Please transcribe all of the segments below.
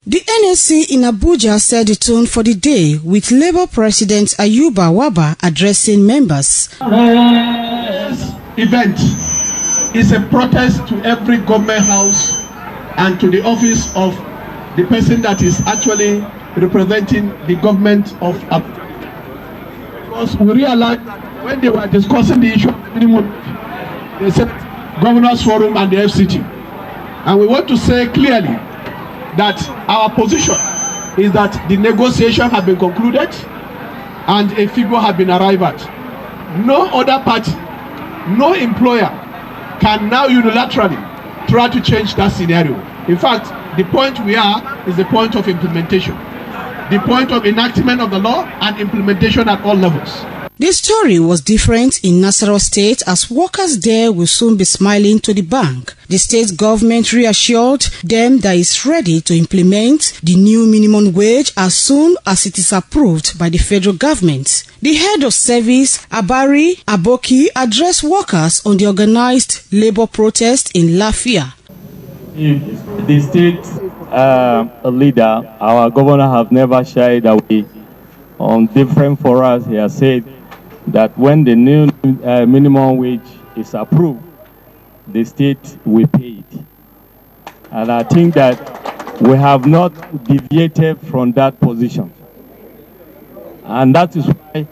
The NLC in Abuja set the tone for the day, with Labour President Ayuba Waba addressing members. This event is a protest to every government house and to the office of the person that is actually representing the government of Abuja. Because we realized that when they were discussing the issue of minimum, they said Governors Forum and the FCT. And we want to say clearly that our position is that the negotiation has been concluded and a figure has been arrived at. No other party, no employer can now unilaterally try to change that scenario. In fact, the point we are is the point of implementation, the point of enactment of the law and implementation at all levels. This story was different in Nasarawa State, as workers there will soon be smiling to the bank. The state government reassured them that it's ready to implement the new minimum wage as soon as it is approved by the federal government. The head of service, Abari Aboki, addressed workers on the organized labor protest in Lafia. If the state leader, our governor, have never shied away on different forums. He has said that when the new minimum wage is approved, the state will pay it. And I think that we have not deviated from that position. And that is why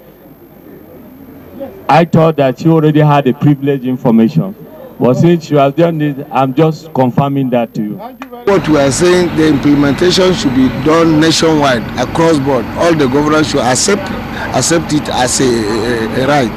I thought that you already had the privileged information. But since you have done it, I'm just confirming that to you. What we are saying, the implementation should be done nationwide, across board. All the governors should accept it as a right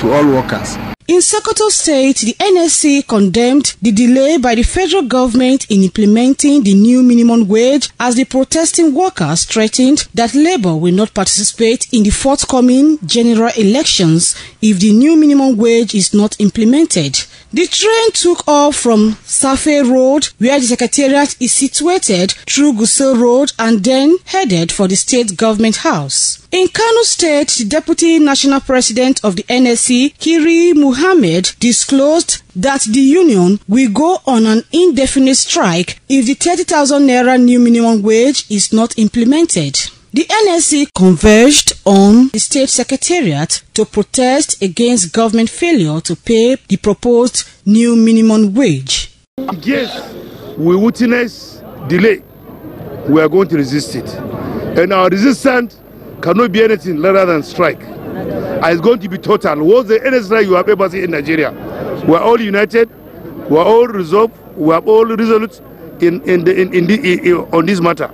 to all workers. In Sokoto State, the NLC condemned the delay by the federal government in implementing the new minimum wage, as the protesting workers threatened that Labour will not participate in the forthcoming general elections if the new minimum wage is not implemented. The train took off from Safe Road, where the secretariat is situated, through Gusau Road and then headed for the state government house. In Kano State, the Deputy National President of the NLC, Kiri Muhammad, disclosed that the union will go on an indefinite strike if the 30,000 naira new minimum wage is not implemented. The NLC converged on the state secretariat to protest against government failure to pay the proposed new minimum wage. Yes, we witness delay. We are going to resist it. And our resistance cannot be anything other than strike. It's going to be total. What's the NLC strike you have ever seen in Nigeria? We are all united. We are all resolved. We are all resolute on this matter.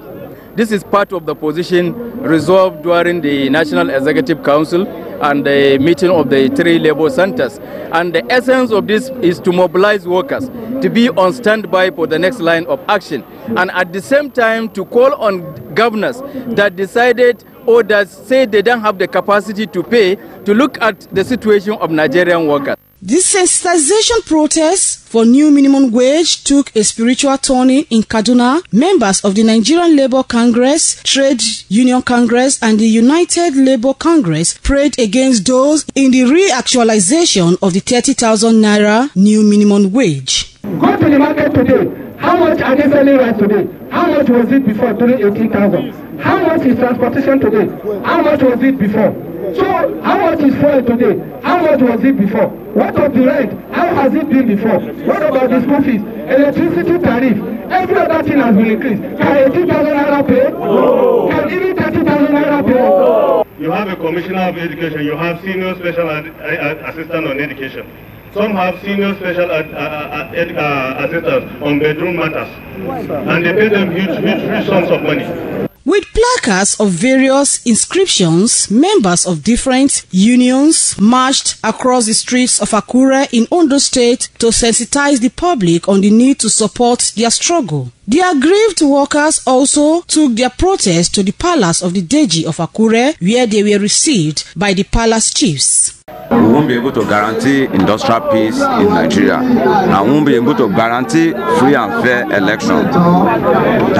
This is part of the position resolved during the National Executive Council and the meeting of the 3 labor centers. And the essence of this is to mobilize workers to be on standby for the next line of action, and at the same time to call on governors that decided or that say they don't have the capacity to pay to look at the situation of Nigerian workers. This sensitization protest for new minimum wage took a spiritual turning in Kaduna. Members of the Nigerian Labour Congress, Trade Union Congress and the United Labour Congress prayed against those in the reactualization of the 30,000 naira new minimum wage. Go to the market today. How much are they selling rice today? How much was it before, during 18,000? How much is transportation today? How much was it before? So, how much is fuel today? How much was it before? What of the rent? How has it been before? What about the school fees? Electricity tariff? Every other thing has been increased. Can 18,000 naira pay? No. Can even 30,000 naira pay? No. You have a commissioner of education. You have senior special assistant on education. Some have senior special assistants on bedroom matters. And they pay them huge sums of money. With placards of various inscriptions, members of different unions marched across the streets of Akure in Ondo State to sensitize the public on the need to support their struggle. The aggrieved workers also took their protest to the palace of the Deji of Akure, where they were received by the palace chiefs. We won't be able to guarantee industrial peace in Nigeria. And we won't be able to guarantee free and fair election.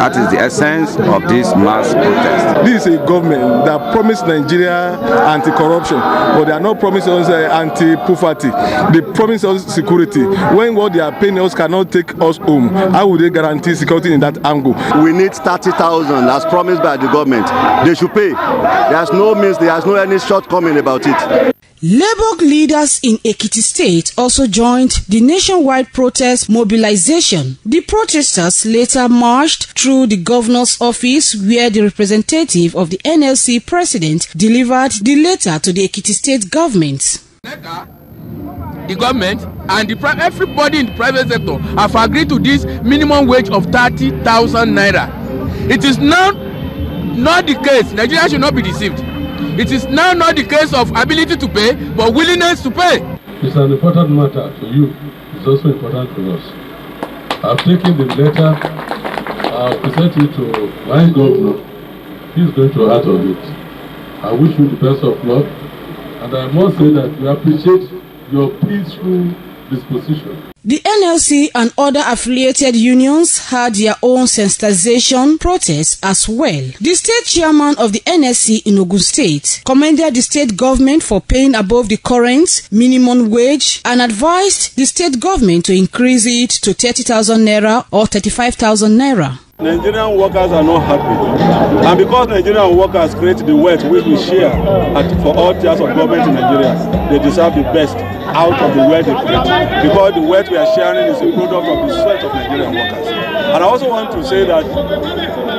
That is the essence of this mass protest. This is a government that promised Nigeria anti-corruption, but they are not promising us anti-poverty. They promise us security. When what they are paying us cannot take us home, how would they guarantee security in that angle? We need 30,000 as promised by the government. They should pay. There's no means, there's no any shortcoming about it. Labour leaders in Ekiti State also joined the nationwide protest mobilization. The protesters later marched through the governor's office, where the representative of the NLC president delivered the letter to the Ekiti State government. The government and everybody in the private sector have agreed to this minimum wage of 30,000 naira. It is now not the case. Nigeria should not be deceived. It is now not the case of ability to pay, but willingness to pay. It's an important matter to you. It's also important to us. I've taken the letter, I've presented it to my governor. He's going to act on it. I wish you the best of luck, and I must say that we appreciate your peaceful disposition. The NLC and other affiliated unions had their own sensitization protests as well. The state chairman of the NLC in Ogun State commended the state government for paying above the current minimum wage and advised the state government to increase it to 30,000 naira or 35,000 naira. Nigerian workers are not happy, and because Nigerian workers create the wealth which we share for all tiers of government in Nigeria, they deserve the best out of the wealth they create, because the wealth we are sharing is a product of the sweat of Nigerian workers. And I also want to say that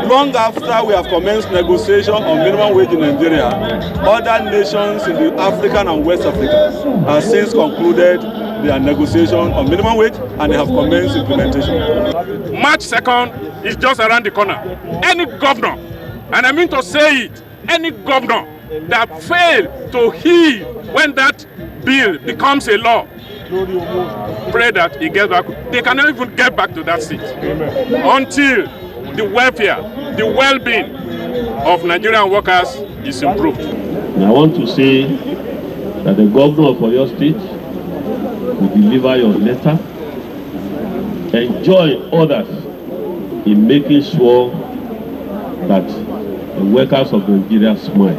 long after we have commenced negotiation on minimum wage in Nigeria, other nations in the African and West Africa have since concluded their negotiation on minimum wage, and they have commenced implementation. March 2nd is just around the corner. Any governor, and I mean to say it, any governor that failed to heed when that bill becomes a law, pray that he gets back. They cannot even get back to that seat until the welfare, the well-being of Nigerian workers is improved. And I want to say that the governor of Oyo State will deliver your letter and join others in making sure that the workers of Nigeria smile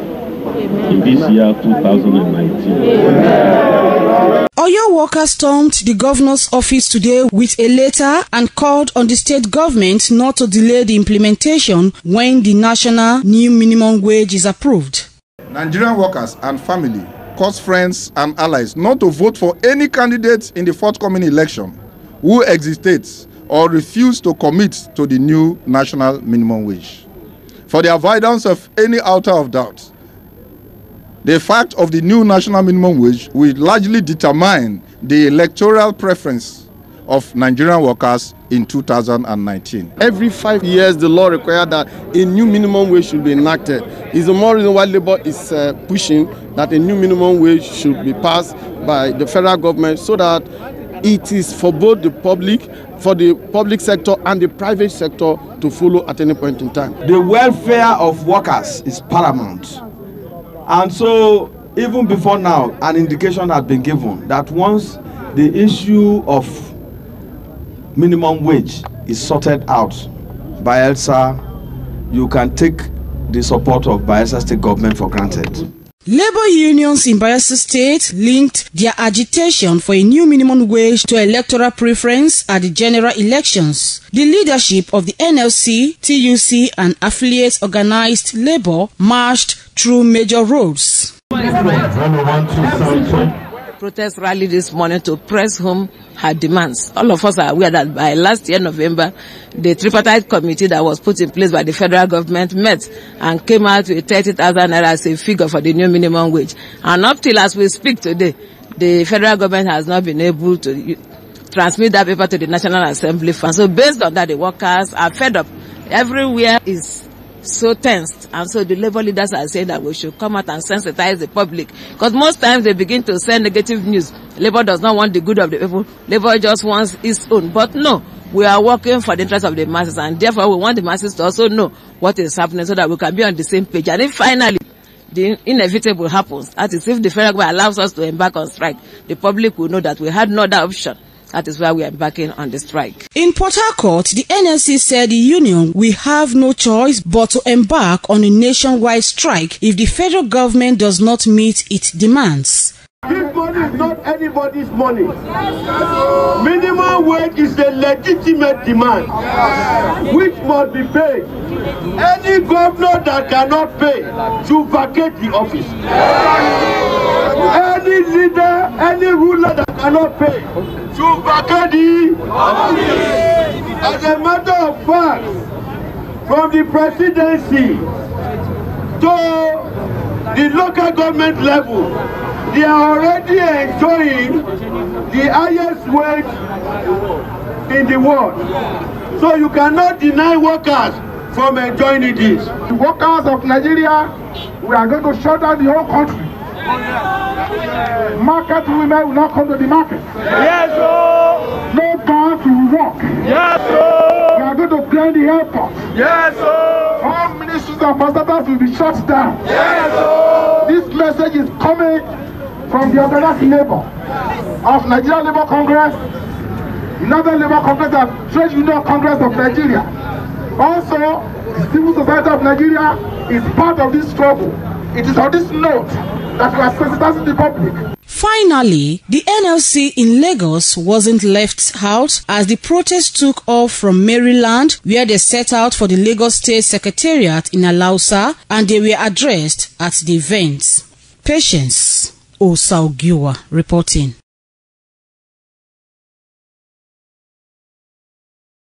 in this year 2019. Oyo workers stormed the governor's office today with a letter and called on the state government not to delay the implementation when the national new minimum wage is approved. Nigerian workers and family cause friends and allies not to vote for any candidate in the forthcoming election who hesitates or refuse to commit to the new national minimum wage. For the avoidance of any iota of doubt, the fact of the new national minimum wage will largely determine the electoral preference of Nigerian workers in 2019. Every 5 years, the law requires that a new minimum wage should be enacted. It's the more reason why Labour is pushing that a new minimum wage should be passed by the federal government, so that it is for both the public sector and the private sector to follow at any point in time. The welfare of workers is paramount. And so, even before now, an indication has been given that once the issue of minimum wage is sorted out by ELSA, you can take the support of Bayelsa State government for granted. Labour unions in Bayelsa State linked their agitation for a new minimum wage to electoral preference at the general elections. The leadership of the NLC, TUC and affiliates organized labour marched through major roads. Protest rally this morning to press home her demands. All of us are aware that by last year November, the tripartite committee that was put in place by the federal government met and came out with 30,000 naira as a figure for the new minimum wage. And up till as we speak today, the federal government has not been able to transmit that paper to the National Assembly Fund. So based on that, the workers are fed up. Everywhere is so tensed, and so the labor leaders are saying that we should come out and sensitize the public, because most times they begin to send negative news. Labor does not want the good of the people. Labor just wants its own. But no, we are working for the interest of the masses, and therefore we want the masses to also know what is happening so that we can be on the same page. And if finally the inevitable happens, that is, if the federal government allows us to embark on strike, the public will know that we had no other option That is why we are embarking on the strike. In Port Harcourt, the NLC said the union will have no choice but to embark on a nationwide strike if the federal government does not meet its demands. This money is not anybody's money. Minimum wage is a legitimate demand which must be paid. Any governor that cannot pay should vacate the office. Any leader, any ruler that cannot pay should vacate the office. As a matter of fact, from the presidency to the local government level, they are already enjoying the highest wage in the world. So you cannot deny workers from enjoying this. The workers of Nigeria, we are going to shut down the whole country. Market women will not come to the market. Yes, sir. No banks will work. Yes, sir. We are going to clear the airport. Yes, sir. All ministries and ambassadors will be shut down. Yes, sir. This message is coming from the organized labor of Nigerian Labour Congress, United Labour Congress, and Trade Union Congress of Nigeria. Also, the civil society of Nigeria is part of this struggle. It is on this note that we are sensitizing the public. Finally, the NLC in Lagos wasn't left out as the protest took off from Maryland, where they set out for the Lagos State Secretariat in Alausa, and they were addressed at the event. Patience Osarogiuwa reporting.